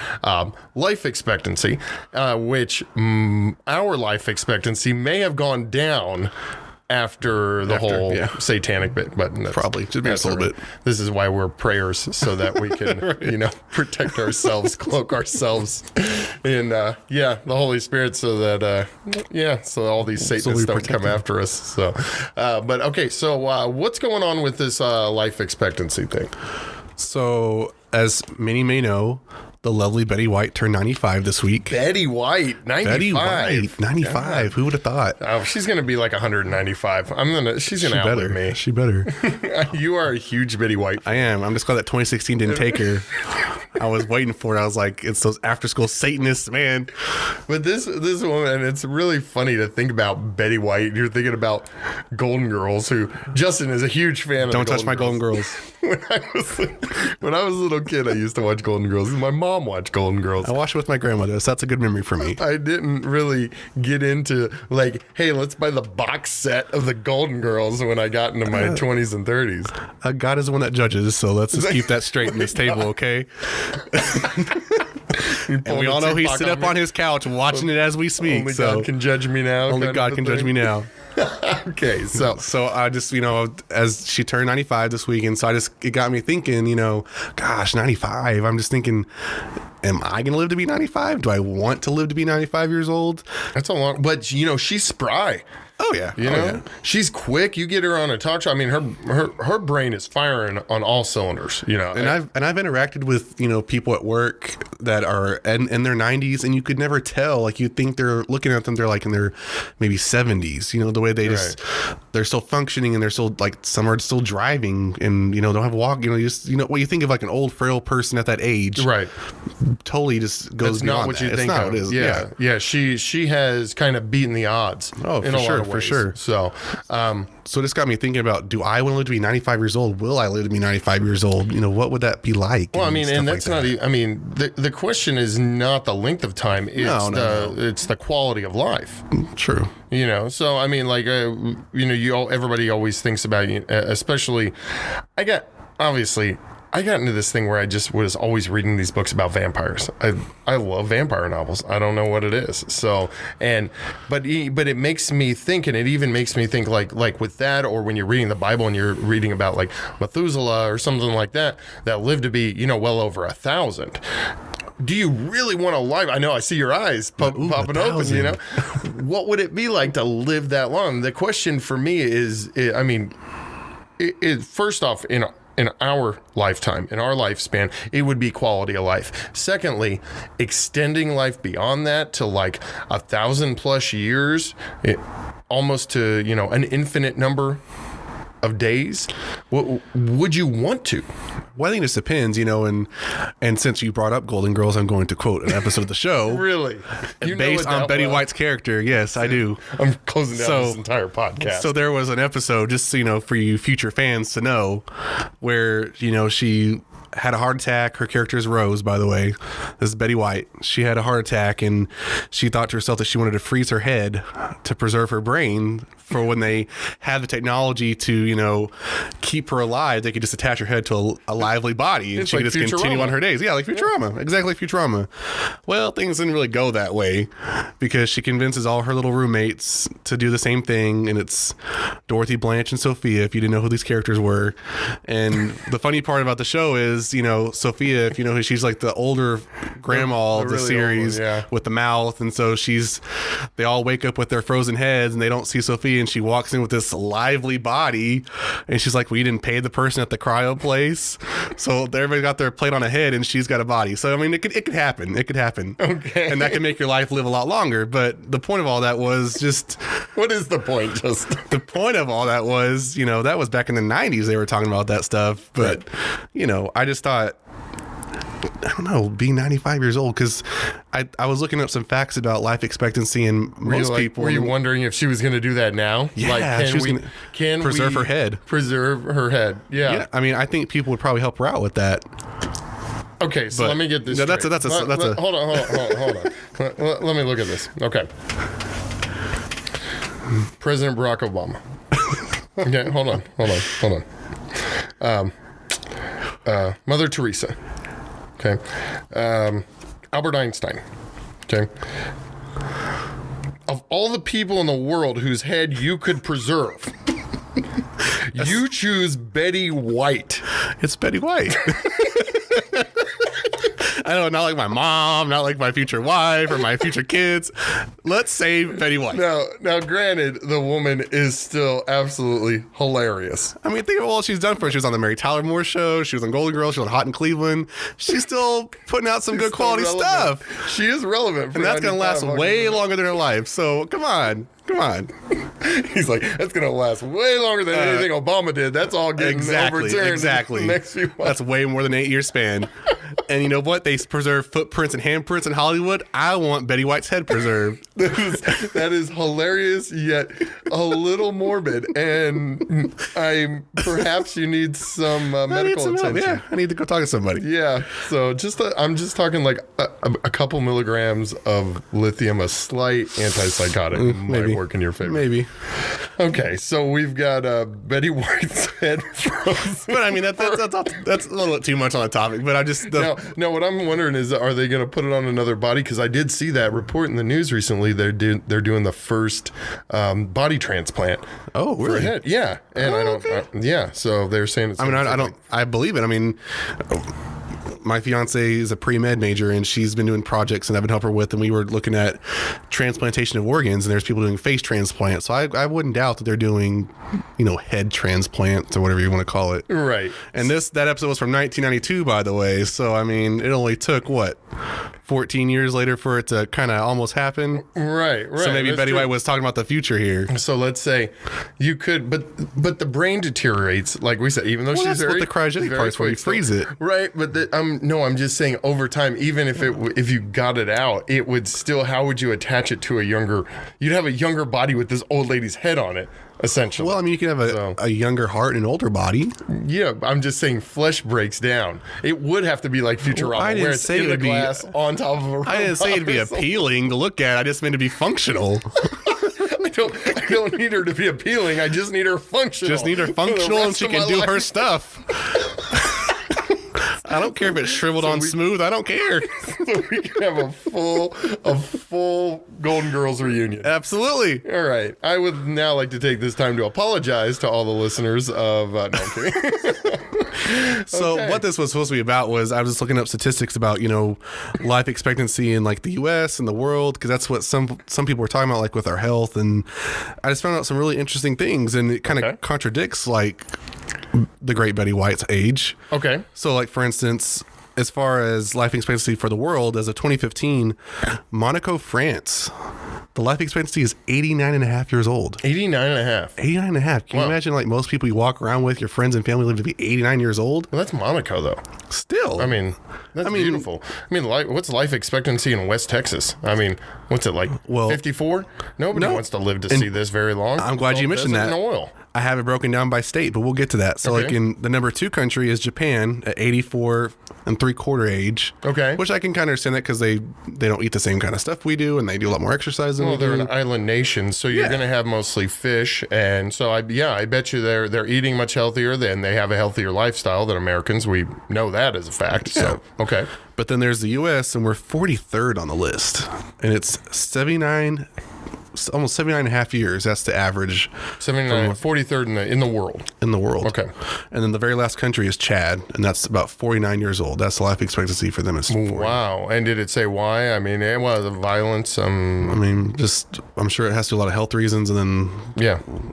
life expectancy, which our life expectancy may have gone down after the whole Satanic bit, but probably just a little bit. This is why we're prayers, so that we can, right. Protect ourselves, cloak ourselves in, the Holy Spirit, so that, so all these Satanists don't come after us. So, but okay, so what's going on with this life expectancy thing? So, as many may know, the lovely Betty White turned 95 this week. Betty White, 95. Betty White, 95. God. Who would have thought? Oh, she's going to be like 195. She's going to outlive me. She better. You are a huge Betty White fan. I am. I'm just glad that 2016 didn't take her. I was waiting for it. I was like, it's those after school Satanists, man. But this woman, it's really funny to think about Betty White. You're thinking about Golden Girls, who Justin is a huge fan of. Don't touch my Golden Girls. When I was a little kid, I used to watch Golden Girls. My mom watched Golden Girls. I watched it with my grandmother, so that's a good memory for me. I didn't really get into like, hey, let's buy the box set of the Golden Girls when I got into my 20s and 30s. God is the one that judges, so let's just keep that straight in this table, okay? And we all know he's sitting up on his couch watching it as we speak. Only God can judge me now. Only God can judge me now. Okay, so I just, as she turned 95 this weekend, so it got me thinking, gosh, 95. I'm just thinking, am I going to live to be 95? Do I want to live to be 95 years old? That's a long, but she's spry. Oh yeah, she's quick. You get her on a talk show. I mean, her brain is firing on all cylinders. And I've interacted with people at work that are in their 90s, and you could never tell. Like, you think they're looking at them, they're like in their maybe 70s. The way they just they're still functioning, and they're still like, some are still driving, and don't have a walk. What you think of like an old frail person at that age, right? Totally just goes That's beyond not what that. you think of. It is. Yeah. She has kind of beaten the odds. Oh, in for a sure. lot of ways. For sure. So, this got me thinking about, do I want to live to be 95 years old? Will I live to be 95 years old? What would that be like? Well, I mean, and that's not, the question is not the length of time. It's it's the quality of life. True. So, I mean, like, everybody always thinks about, especially, I got into this thing where I just was always reading these books about vampires. I love vampire novels. I don't know what it is. So, but it makes me think, and it even makes me think like with that, or when you're reading the Bible and you're reading about like Methuselah or something like that lived to be, well over 1,000. Do you really want a life? I know I see your eyes popping open, What would it be like to live that long? The question for me is, first off, in our lifetime, in our lifespan, it would be quality of life. Secondly, extending life beyond that to like 1,000+ years, almost to, an infinite number of days. Would you want to? Well, I think this depends, and since you brought up Golden Girls, I'm going to quote an episode of the show. Really? Based on Betty White's character. Yes, I do. I'm closing down this entire podcast. So there was an episode, just for you future fans to know, where, she had a heart attack. Her character is Rose, by the way. This is Betty White. She had a heart attack, and she thought to herself that she wanted to freeze her head to preserve her brain for when they had the technology to, keep her alive. They could just attach her head to a lively body, and she could just continue on her days. Yeah, like Futurama. Exactly, Futurama. Well, things didn't really go that way, because she convinces all her little roommates to do the same thing, and it's Dorothy, Blanche, and Sophia, if you didn't know who these characters were. And the funny part about the show is, Sophia, if you know who, she's like the older grandma of the really series with the mouth, and so they all wake up with their frozen heads, and they don't see Sophia, and she walks in with this lively body, and she's like, well, you didn't pay the person at the cryo place, so everybody got their plate on a head, and she's got a body. So I mean, it could happen. Okay. And that can make your life live a lot longer. But the point of all that was just, what is the point? Just the point of all that was, that was back in the 90s they were talking about that stuff. But I just thought, I don't know, being 95 years old, because I was looking up some facts about life expectancy, and most people. Were you wondering if she was going to do that now? Yeah, can we preserve her head? Preserve her head. Yeah. I mean, I think people would probably help her out with that. Okay, so let me get this. No, straight. Hold on. Let me look at this. Okay. President Barack Obama. Okay, hold on. Mother Teresa. Okay. Albert Einstein. Okay. Of all the people in the world whose head you could preserve, you choose Betty White. It's Betty White. I know, not like my mom, not like my future wife or my future kids. Let's save Betty White. Now, granted, the woman is still absolutely hilarious. I mean, think of all she's done for us. She was on the Mary Tyler Moore Show. She was on Golden Girls. She was on Hot in Cleveland. She's still putting out some good quality stuff. She is relevant. And that's going to last way longer than her life. So come on. He's like, that's going to last way longer than anything Obama did. That's all getting overturned. Exactly. In the next few months. That's way more than an 8-year span. And you know what? They preserve footprints and handprints in Hollywood. I want Betty White's head preserved. That is hilarious, yet a little morbid. And perhaps you need some medical attention. Yeah, I need to go talk to somebody. Yeah. So I'm just talking like a couple milligrams of lithium, a slight antipsychotic might work in your favor. Maybe. Okay, so we've got Betty White's head frozen. But I mean, that's a little bit too much on the topic. But I just now, what I'm wondering is, are they going to put it on another body? Because I did see that report in the news recently. They're doing the first body transplant. Oh, really? For a head. Yeah, and so they're saying it's. I believe it. I mean, my fiance is a pre-med major, and she's been doing projects, and I've been helping her with, and we were looking at transplantation of organs, and there's people doing face transplants. So I wouldn't doubt that they're doing, head transplants or whatever you want to call it. Right. And that episode was from 1992, by the way. So, I mean, it only took, 14 years later for it to kind of almost happen? Right. So maybe Betty White was talking about the future here. So let's say you could, but the brain deteriorates, like we said, even though she's that's what the cryogenic part's where you freeze it. Right, but I'm just saying over time, even if you got it out, it would still, how would you attach it to you'd have a younger body with this old lady's head on it, essentially. Well, I mean, you can have a younger heart and an older body. Yeah, I'm just saying flesh breaks down. It would have to be like Futurama, where it's in the glass on top of a robot. I didn't say it'd be appealing to look at. I just meant to be functional. I don't need her to be appealing. I just need her functional. Just need her functional, and she can do her stuff. I don't care if it's shriveled on smooth. I don't care. So we can have a full Golden Girls reunion. Absolutely. All right. I would now like to take this time to apologize to all the listeners of. No, I'm kidding. So what this was supposed to be about was I was just looking up statistics about life expectancy in like the U.S. and the world, because that's what some people were talking about, like with our health, and I just found out some really interesting things, and it kind of contradicts like the great Betty White's age. Okay. So like, for instance, as far as life expectancy for the world, as of 2015, Monaco, France, the life expectancy is 89 and a half years old. 89 and a half. 89 and a half. Can you imagine, like, most people you walk around with, your friends and family live to be 89 years old? Well, that's Monaco, though. Still. I mean, that's beautiful. I mean, what's life expectancy in West Texas? I mean, what's it like, 54? Nobody wants to live to see this very long. I'm glad you mentioned that. Oil. I have it broken down by state, but we'll get to that. So, like, in the number 2 country is Japan at 84 and 3/4 age. Okay. Which I can kind of understand that, because they don't eat the same kind of stuff we do, and they do a lot more exercise than we do. Well, they're an island nation, so you're going to have mostly fish, and so I bet you they're eating much healthier, and they have a healthier lifestyle than Americans. We know that as a fact. Yeah. So okay. But then there's the U.S., and we're 43rd on the list, and it's 79. Almost 79 and a half years. That's the average. 43rd in the world. In the world. Okay. And then the very last country is Chad, and that's about 49 years old. That's the life expectancy for them. Is 40. Wow. And did it say why? I mean, the violence. I mean, I'm sure it has to do a lot of health reasons, and then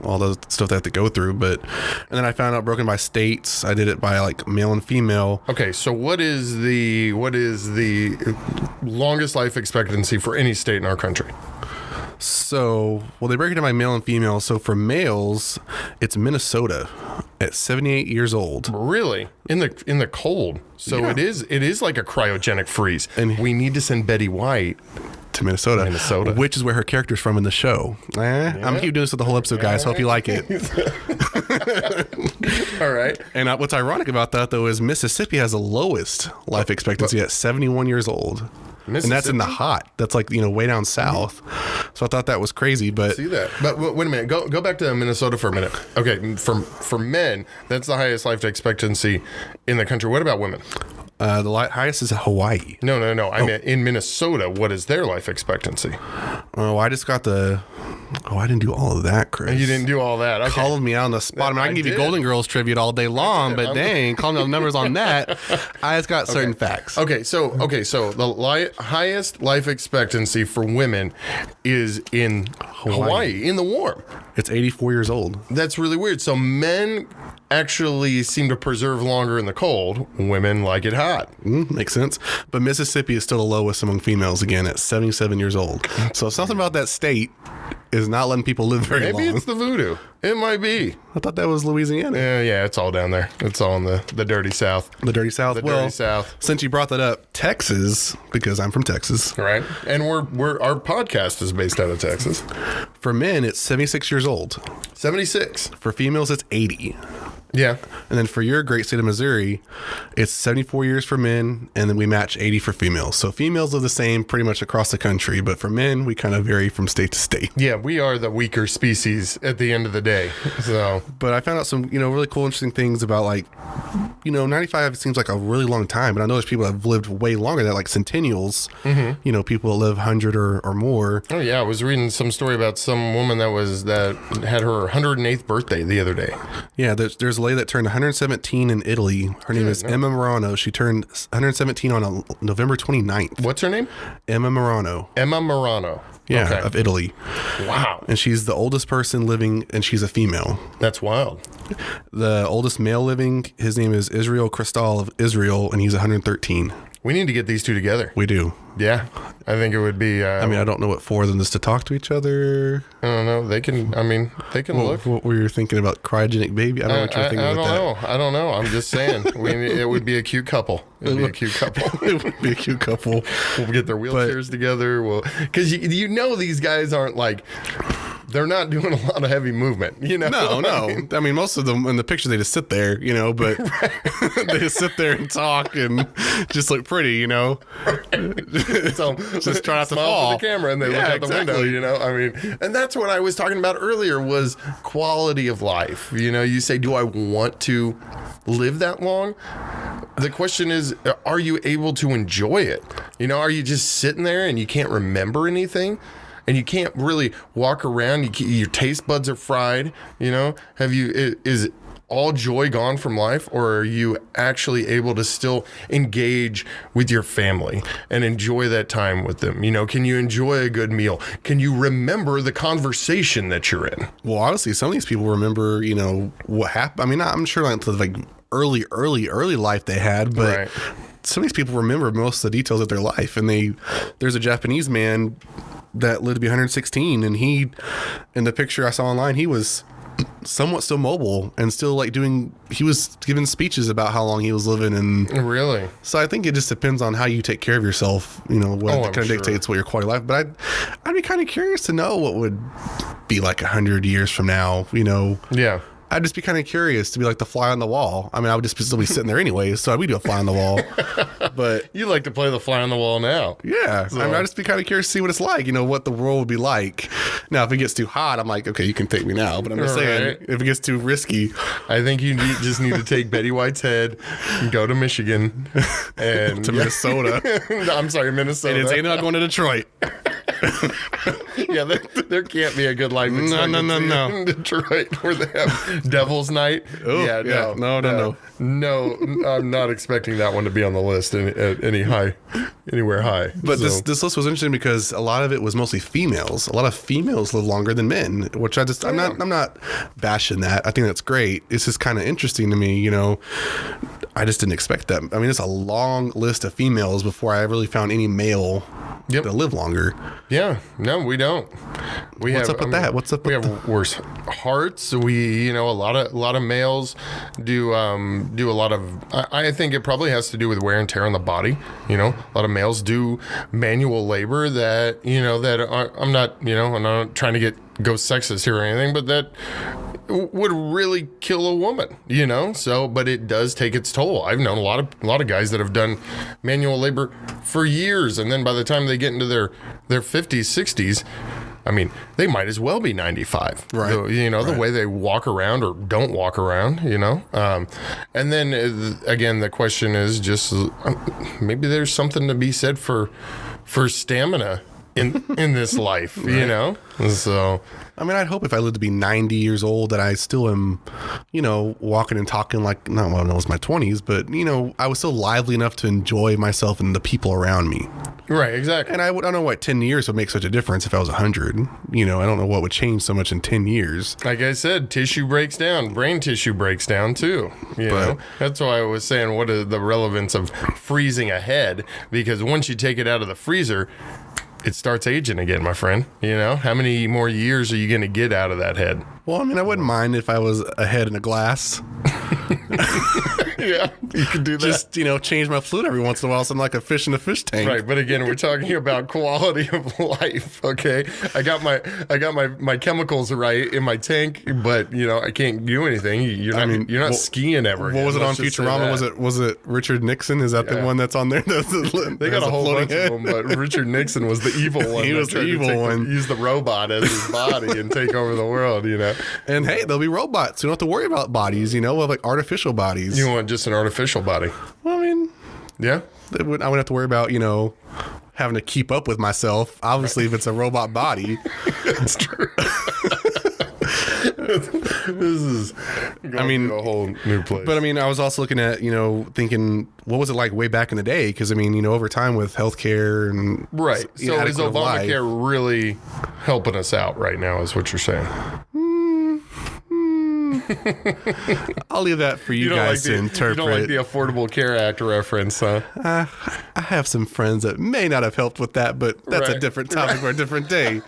all the stuff they have to go through. And then I found out broken by states. I did it by like male and female. Okay. So what is the longest life expectancy for any state in our country? So, they break it down by male and female. So for males, it's Minnesota at 78 years old. Really? In the cold. So it is like a cryogenic freeze. And we need to send Betty White to Minnesota, which is where her character's from in the show. I'm gonna keep doing this with the whole episode, guys. Hope you like it. All right. And what's ironic about that, though, is Mississippi has the lowest life expectancy at 71 years old. And that's in the hot. That's like, way down south. So I thought that was crazy, but See that. But wait a minute. Go back to Minnesota for a minute. Okay, for men, that's the highest life expectancy in the country. What about women? the highest is Hawaii. No. I mean, in Minnesota, what is their life expectancy? Oh, I just got the... Oh, I didn't do all of that, Chris. You didn't do all that. Okay. Called me out on the spot. I mean, I can give you Golden Girls trivia all day long, but dang, calling out numbers on that. I just got certain facts. Okay, so the highest life expectancy for women is in Hawaii, in the warm. It's 84 years old. That's really weird. So men actually seem to preserve longer in the cold. Women like it hot. Makes sense. But Mississippi is still the lowest among females, again, at 77 years old. So something about that state is not letting people live very long. Maybe it's the voodoo. It might be. I thought that was Louisiana. Yeah, it's all down there. It's all in the dirty South. The dirty South. The dirty South. Since you brought that up, Texas, because I'm from Texas. Right. And our podcast is based out of Texas. For men, it's 76 years old. 76. For females, it's 80. Yeah. And then for your great state of Missouri, it's 74 years for men, and then we match 80 for females. So females are the same pretty much across the country, but for men, we kind of vary from state to state. Yeah, we are the weaker species at the end of the day. So, but I found out some, really cool, interesting things about 95 seems like a really long time, but I know there's people that have lived way longer than that, like centennials, people that live 100 or more. Oh yeah, I was reading some story about some woman that had her 108th birthday the other day. Yeah, there's a lady that turned 117 in Italy. Her name is Emma Morano. She turned 117 on November 29th. What's her name? Emma Morano. Emma Morano. Yeah, okay. Of Italy. Wow. And she's the oldest person living, and she's a female. That's wild. The oldest male living, his name is Israel Cristal of Israel, and he's 113. We need to get these two together. We do. Yeah. I think it would be... I don't know what for them is to talk to each other. I don't know. They can look. What were you thinking about? Cryogenic baby? I don't know what you're thinking about that. I don't know. I'm just saying. It would be a cute couple. It would be a cute couple. It would be a cute couple. We'll get their wheelchairs together. Because these guys aren't like... They're not doing a lot of heavy movement, No. I mean, most of them in the picture, they just sit there, but they just sit there and talk and just look pretty, So just try not to smile fall. for the camera and they look out the window, I mean, and that's what I was talking about earlier was quality of life. You say, do I want to live that long? The question is, are you able to enjoy it? Are you just sitting there and you can't remember anything? And you can't really walk around. Your taste buds are fried. Is all joy gone from life, or are you actually able to still engage with your family and enjoy that time with them? Can you enjoy a good meal? Can you remember the conversation that you're in? Well, honestly, some of these people remember, what happened. I mean, I'm sure like early life they had, but. Right. Some of these people remember most of the details of their life, and there's a Japanese man that lived to be 116, and in the picture I saw online, he was somewhat still mobile and still he was giving speeches about how long he was living. And really, so I think it just depends on how you take care of yourself, what kind of dictates what your quality of life. But I'd be kind of curious to know what would be like 100 years from now, Yeah. I'd just be kind of curious to be like the fly on the wall. I mean, I would just still be sitting there anyway, so I'd be a fly on the wall. But you like to play the fly on the wall now. Yeah. So. I mean, I'd just be kind of curious to see what it's like, what the world would be like. Now, if it gets too hot, I'm like, okay, you can take me now. But I'm just saying, if it gets too risky. I think you just need to take Betty White's head and go to Michigan. And to Minnesota. I'm sorry, Minnesota. And it's not going to Detroit. Yeah, there can't be a good life expectancy no. in Detroit where they have Devil's Night. Oh, yeah, no. No, I'm not expecting that one to be on the list anywhere high. But this list was interesting because a lot of it was mostly females. A lot of females live longer than men, which I'm not bashing that. I think that's great. It's just kind of interesting to me, I just didn't expect that. I mean, it's a long list of females before I really found any male that live longer. Yeah, no, we don't. What's up with that? We have worse hearts. We, a lot of males do a lot of. I think it probably has to do with wear and tear on the body. A lot of males do manual labor that I'm not trying to go sexist here or anything, but that would really kill a woman, you know? So, but it does take its toll. I've known a lot of guys that have done manual labor for years, and then by the time they get into their 50s, 60s, I mean, they might as well be 95. Right. The way they walk around or don't walk around, And then, again, the question is just maybe there's something to be said for stamina in this life, right. So, I mean, I'd hope if I lived to be 90 years old that I still am, walking and talking like, not when I was my 20s, but, I was still lively enough to enjoy myself and the people around me. Right, exactly. And I don't know what 10 years would make such a difference if I was 100. I don't know what would change so much in 10 years. Like I said, tissue breaks down. Brain tissue breaks down, too. That's why I was saying what is the relevance of freezing a head, because once you take it out of the freezer, it starts aging again, my friend. How many more years are you going to get out of that head? Well, I mean, I wouldn't mind if I was a head in a glass. Yeah, you could do that. Just, change my fluid every once in a while so I'm like a fish in a fish tank. Right, but again, we're talking about quality of life, okay? I got my chemicals right in my tank, but, I can't do anything. You're not skiing ever. What was it on Futurama? Was it Richard Nixon? Is that the one that's on there? They got a whole bunch of them, but Richard Nixon was the evil one. He was the evil one. Use the robot as his body and take over the world, And hey, there'll be robots. You don't have to worry about bodies, we'll have like artificial bodies. You want just an artificial body? Well, I mean, yeah. I wouldn't have to worry about, having to keep up with myself. Obviously, if it's a robot body. It's true. This is going to a whole new place. But I was also looking at, thinking, what was it like way back in the day? Because over time with healthcare and right. So is Obamacare really helping us out right now? Is what you're saying? I'll leave that for you guys to interpret. You don't like the Affordable Care Act reference, huh? I have some friends that may not have helped with that, but that's a different topic for a different day.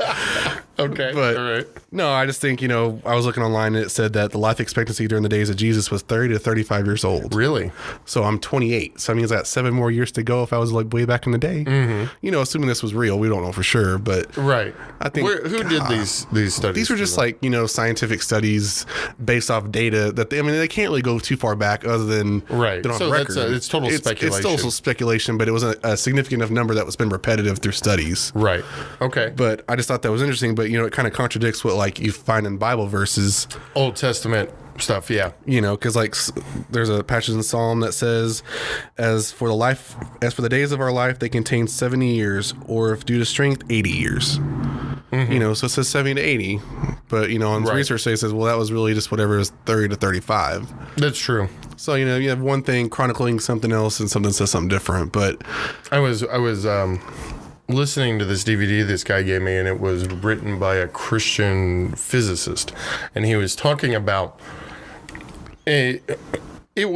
Okay, but all right. No, I just think, I was looking online and it said that the life expectancy during the days of Jesus was 30 to 35 years old. Really? So I'm 28. So that means I got 7 more years to go if I was like way back in the day. Mm-hmm. Assuming this was real, we don't know for sure, but right. I think who did these studies? These were just like, scientific studies based off data that they can't really go too far back other than right. So it's total speculation. It's still speculation, but it was a significant enough number that was been repetitive through studies. Right. Okay. But I just thought that was interesting. But it kind of contradicts what like you find in Bible verses, Old Testament stuff. Yeah. Because like there's a passage in Psalm that says, as for the days of our life, they contain 70 years, or if due to strength, 80 years. Mm-hmm. So it says 70 to 80, but on research it says, well, that was really just whatever is 30 to 35. That's true. So you have one thing chronicling something else, and something says something different. But I was listening to this DVD this guy gave me, and it was written by a Christian physicist, and he was talking about a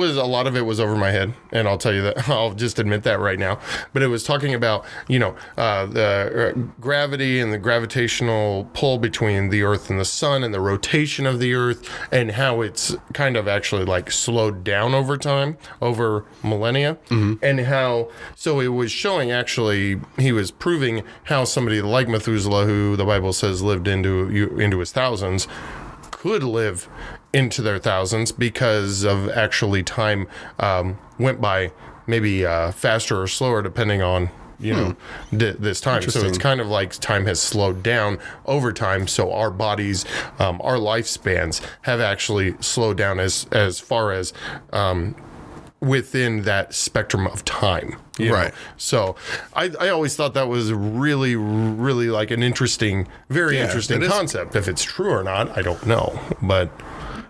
lot of it was over my head, and I'll tell you that. I'll just admit that right now. But it was talking about, the gravity and the gravitational pull between the Earth and the Sun, and the rotation of the Earth, and how it's kind of actually like slowed down over time, over millennia, and how. So it was showing actually, he was proving how somebody like Methuselah, who the Bible says lived into his thousands, could live into their thousands because of actually time went by maybe faster or slower depending on this time. So it's kind of like time has slowed down over time. So our bodies, our lifespans have actually slowed down as far as within that spectrum of time. Right. So I always thought that was really, really like an interesting, very interesting concept. If it's true or not, I don't know. But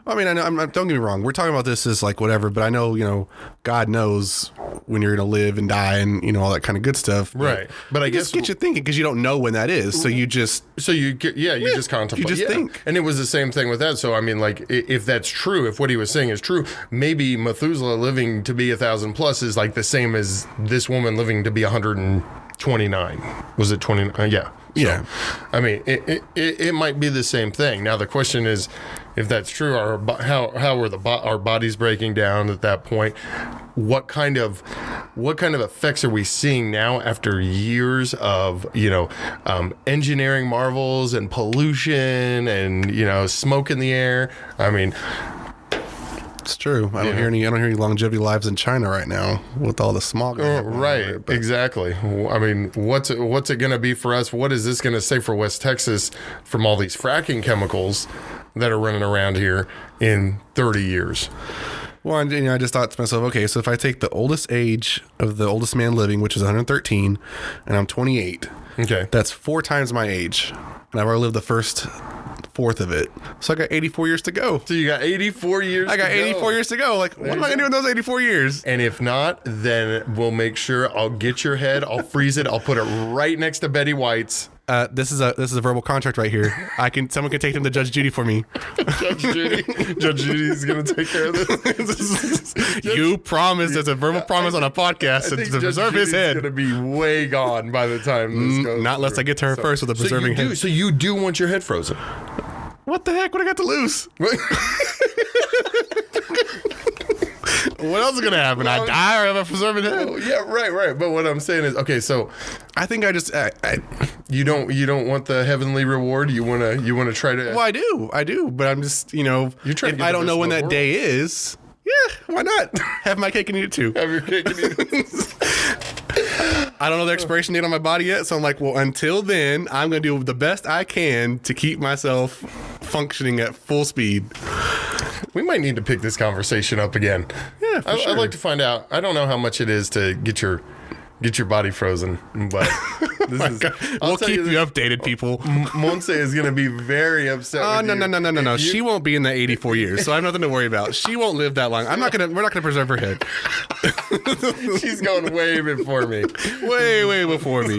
I mean, I know. Don't get me wrong. We're talking about this as like whatever, but I know, God knows when you're going to live and die and all that kind of good stuff. Right. But I guess get you thinking because you don't know when that is. So you just just contemplate. You just think. And it was the same thing with that. So I mean, like if that's true, if what he was saying is true, maybe Methuselah living to be 1,000 plus is like the same as this woman living to be 100 29. Was it 29? Yeah. Yeah. I mean, it might be the same thing. Now the question is, if that's true, how are our bodies breaking down at that point? What kind of effects are we seeing now after years of engineering marvels and pollution and smoke in the air? I mean, it's true. I don't hear any longevity lives in China right now with all the smog. Right, exactly. I mean, what's it going to be for us? What is this going to say for West Texas from all these fracking chemicals that are running around here in 30 years? Well, and I just thought to myself, okay, so if I take the oldest age of the oldest man living, which is 113, and I'm 28, okay, that's 4 times my age, and I've already lived the first fourth of it. So I got 84 years to go. So you got 84 years I got 84 years to go. Like, what am I going to do in those 84 years? And if not, then we'll make sure I'll get your head, I'll freeze it, I'll put it right next to Betty White's. This is a verbal contract right here. Someone can take him to Judge Judy for me. Judge Judy's gonna take care of this. You promised as a verbal promise on a podcast to preserve his head. Gonna be way gone by the time this goes. Not unless I get to her first with a preserving head. So you do want your head frozen? What the heck? What I got to lose? What else is gonna happen? Well, I die or have a preserving head? Oh, yeah, right. But what I'm saying is, okay, so I think you don't want the heavenly reward. You wanna try to. Well, I do, but I'm just if I don't know when that day is. Yeah, why not? Have my cake and eat it too. Have your cake and eat it. I don't know the expiration date on my body yet, so I'm like, well, until then, I'm gonna do the best I can to keep myself functioning at full speed. We might need to pick this conversation up again. Yeah, for sure. I'd like to find out. I don't know how much it is to get your body frozen, but we'll keep you updated, people. Monse is going to be very upset. Oh, no. She won't be in the 84 years, so I have nothing to worry about. She won't live that long. We're not gonna preserve her head. She's going way before me. Way before me.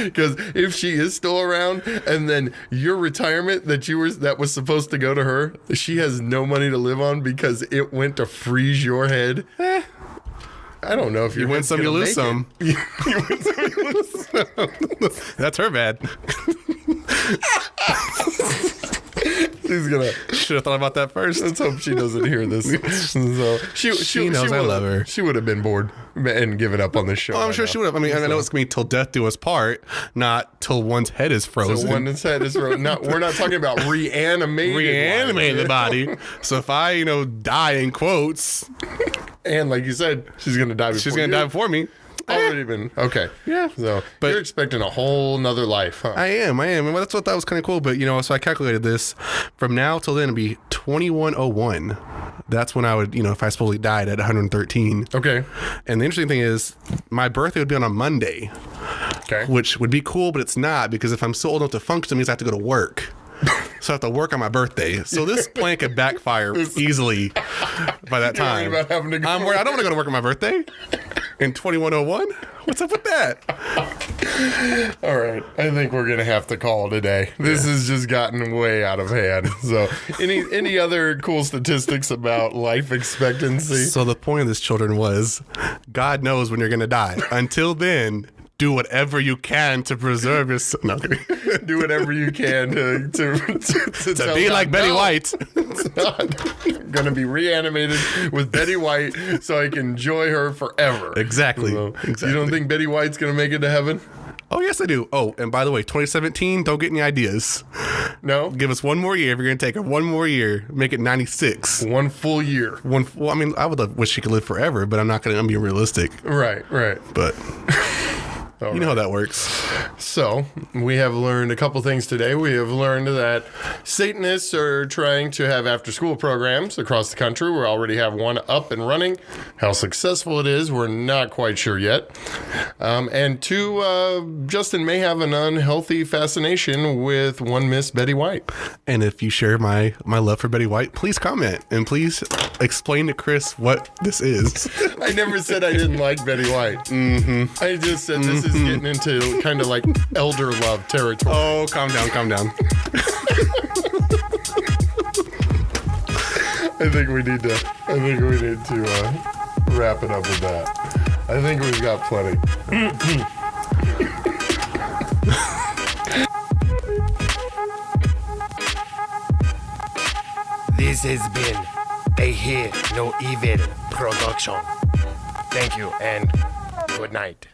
Because if she is still around, and then your retirement that was supposed to go to her, she has no money to live on because it went to freeze your head. I don't know if you win some, you lose some. You win some, you lose some. That's her bad. She's gonna. Should have thought about that first. Let's hope she doesn't hear this. So she knows I love her. She would have been bored and given up on this show. Oh, I'm sure she would have. I mean, I know it's gonna be till death do us part, not till one's head is frozen. So one's head is frozen. We're not talking about reanimated the body. So if I die in quotes, and like you said, she's gonna die. Die before me. Already been okay. Yeah. So but you're expecting a whole nother life, huh? I am. And that's what that was kind of cool. But so I calculated this from now till then it'd be 2101. That's when I would, if I supposedly died at 113. Okay. And the interesting thing is my birthday would be on a Monday. Okay. Which would be cool, but it's not, because if I'm so old enough to function, it means I have to go to work. So I have to work on my birthday. So this plan could backfire easily by that time. You're worried about having to go I'm worried. I don't want to go to work on my birthday in 2101. What's up with that? All right. I think we're going to have to call today. This has just gotten way out of hand. So any other cool statistics about life expectancy? So the point of this, children, was God knows when you're going to die. Until then, do whatever you can to preserve yourself. No. Do whatever you can to be like Betty White. I'm going to be reanimated with Betty White so I can enjoy her forever. Exactly. You don't think Betty White's going to make it to heaven? Oh, yes, I do. Oh, and by the way, 2017, don't get any ideas. No? Give us one more year. If you're going to take her one more year, make it 96. One full year. Well, I mean, I would wish she could live forever, but I'm not going to be realistic. Right. But... You know how that works. So, we have learned a couple things today. We have learned that Satanists are trying to have after-school programs across the country. We already have one up and running. How successful it is, we're not quite sure yet. And two, Justin may have an unhealthy fascination with one Miss Betty White. And if you share my love for Betty White, please comment. And please explain to Chris what this is. I never said I didn't like Betty White. Mm-hmm. I just said this is getting into kind of like elder love territory. Oh, calm down. I think we need to wrap it up with that. I think we've got plenty. This has been a Hear No Evil production. Thank you and good night.